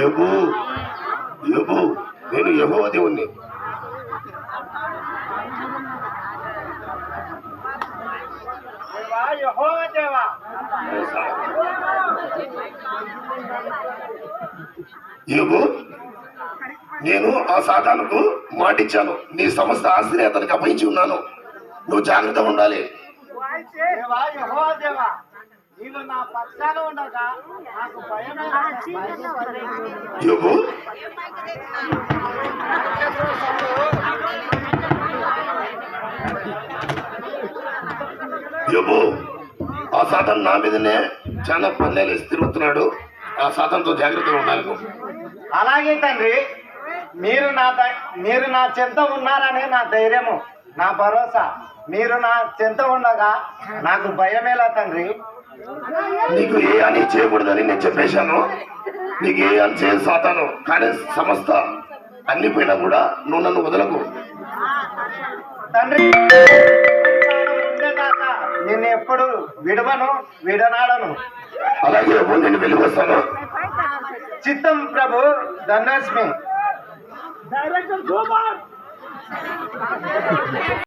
యోబు యోబు నేను యెహోవా దేవుణ్ణి. యోబు నేను ఆ సాతానుకు మాటిచ్చాను, నీ సమస్త ఆస్తిని అతనికి అప్పగించి ఉన్నాను, నువ్వు జాగ్రత్తగా ఉండాలి. యోబు యోబు ఆ సాతాను నా మీదనే చాలా పల్లెలు తిరుగుతున్నాడు, ఆ సాతానుతో జాగ్రత్తగా ఉండాలి. అలాగే తండ్రి, మీరు నా చెంత ఉన్నారనే నా ధైర్యము, నా భరోసా. మీరు నా చెంత ఉండగా నాకు భయమేలా తండ్రి. నీకు ఏ అని చేయకూడదని నేను చెప్పేశాను, నీకు ఏ అని చేయదు సాతాను. కానీ సమస్త అన్ని పోయినా కూడా నువ్వు నన్ను వదలకు తండ్రి. ఉండేదాకా నిన్ను ఎప్పుడు విడవను, విడనాడను. అలాగే నేను వెళ్ళిపోస్తాను. చిత్తం ప్రభు, ధన్యస్మి.